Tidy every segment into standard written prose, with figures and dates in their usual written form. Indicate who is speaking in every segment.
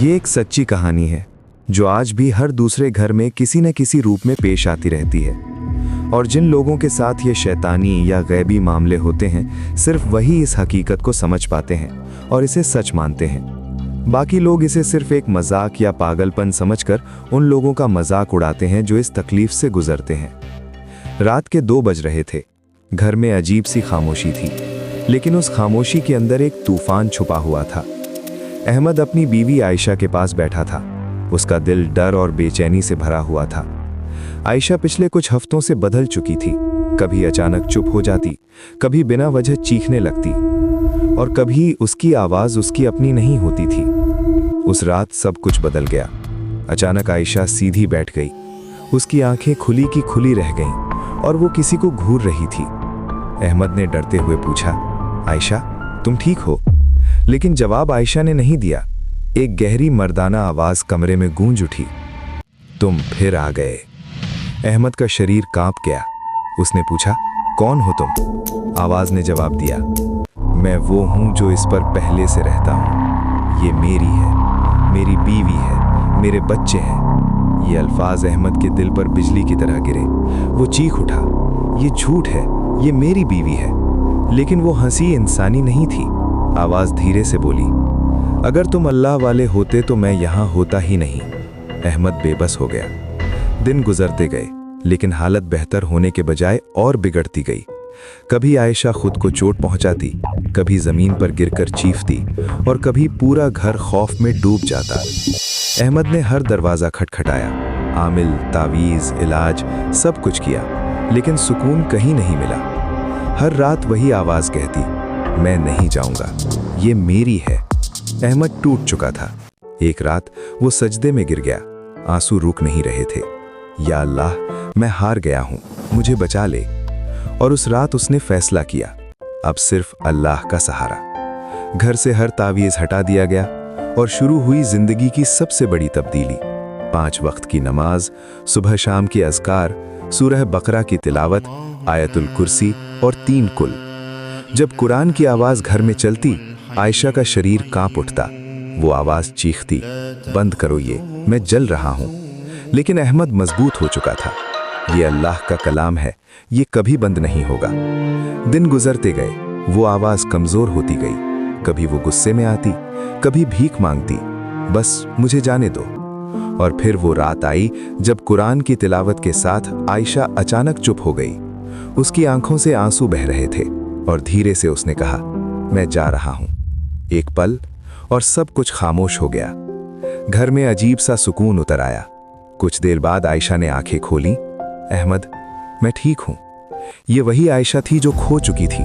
Speaker 1: ये एक सच्ची कहानी है जो आज भी हर दूसरे घर में किसी न किसी रूप में पेश आती रहती है। और जिन लोगों के साथ ये शैतानी या गैबी मामले होते हैं, सिर्फ वही इस हकीकत को समझ पाते हैं और इसे सच मानते हैं। बाकी लोग इसे सिर्फ एक मजाक या पागलपन समझकर उन लोगों का मजाक उड़ाते हैं जो इस तकलीफ से गुजरते हैं। रात के 2 बज रहे थे। घर में अजीब सी खामोशी थी, लेकिन उस खामोशी के अंदर एक तूफान छुपा हुआ था। अहमद अपनी बीवी आयशा के पास बैठा था। उसका दिल डर और बेचैनी से भरा हुआ था। आयशा पिछले कुछ हफ्तों से बदल चुकी थी। कभी अचानक चुप हो जाती, कभी बिना वजह चीखने लगती, और कभी उसकी आवाज उसकी अपनी नहीं होती थी। उस रात सब कुछ बदल गया। अचानक आयशा सीधी बैठ गई। उसकी आंखें खुली की खुली रह गईं और वो किसी को घूर रही थी। अहमद ने डरते हुए पूछा, आयशा, तुम ठीक हो? लेकिन जवाब आयशा ने नहीं दिया। एक गहरी मर्दाना आवाज कमरे में गूंज उठी, तुम फिर आ गए। अहमद का शरीर कांप गया। उसने पूछा, कौन हो तुम? आवाज ने जवाब दिया, मैं वो हूं जो इस पर पहले से रहता हूं। ये मेरी है, मेरी बीवी है, मेरे बच्चे हैं। ये अल्फाज अहमद के दिल पर बिजली की तरह गिरे। वो चीख उठा, ये झूठ है, ये मेरी बीवी है। लेकिन वो हंसी इंसानी नहीं थी। आवाज धीरे से बोली, अगर तुम अल्लाह वाले होते तो मैं यहां होता ही नहीं। अहमद बेबस हो गया। दिन गुजरते गए, लेकिन हालत बेहतर होने के बजाय और बिगड़ती गई। कभी आयशा खुद को चोट पहुंचाती, कभी जमीन पर गिरकर चीखती, और कभी पूरा घर खौफ में डूब जाता। अहमद ने हर दरवाजा खटखटाया, आमिल, तावीज, इलाज, सब कुछ किया, लेकिन सुकून कहीं नहीं मिला। हर रात वही आवाज कहती, मैं नहीं जाऊंगा, ये मेरी है। अहमद टूट चुका था। एक रात वो सजदे में गिर गया। आंसू रुक नहीं रहे थे। या अल्लाह, मैं हार गया हूं, मुझे बचा ले। और उस रात उसने फैसला किया, अब सिर्फ अल्लाह का सहारा। घर से हर तावीज हटा दिया गया और शुरू हुई जिंदगी की सबसे बड़ी तब्दीली। 5 वक्त की नमाज, सुबह शाम की अज़कार, सूरह बकरा की तिलावत, आयतुल कुर्सी और 3 कुल। जब कुरान की आवाज घर में चलती, आयशा का शरीर कांप उठता। वो आवाज चीखती, बंद करो ये, मैं जल रहा हूं। लेकिन अहमद मजबूत हो चुका था। ये अल्लाह का कलाम है, ये कभी बंद नहीं होगा। दिन गुजरते गए, वो आवाज कमजोर होती गई। कभी वो गुस्से में आती, कभी भीख मांगती, बस मुझे जाने दो। और फिर वो रात आई जब कुरान की तिलावत के साथ आयशा अचानक चुप हो गई। उसकी आंखों से आंसू बह रहे थे और धीरे से उसने कहा, मैं जा रहा हूं। एक पल और सब कुछ खामोश हो गया। घर में अजीब सा सुकून उतर आया। कुछ देर बाद आयशा ने आंखें खोली। अहमद, मैं ठीक हूं। ये वही आयशा थी जो खो चुकी थी।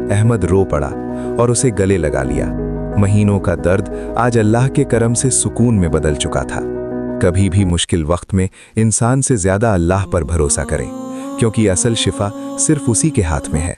Speaker 1: अहमद रो पड़ा और उसे गले लगा लिया। महीनों का दर्द आज अल्लाह के करम से सुकून में बदल चुका था। कभी भी मुश्किल वक्त में इंसान से ज्यादा अल्लाह पर भरोसा करें, क्योंकि असल शिफा सिर्फ उसी के हाथ में है।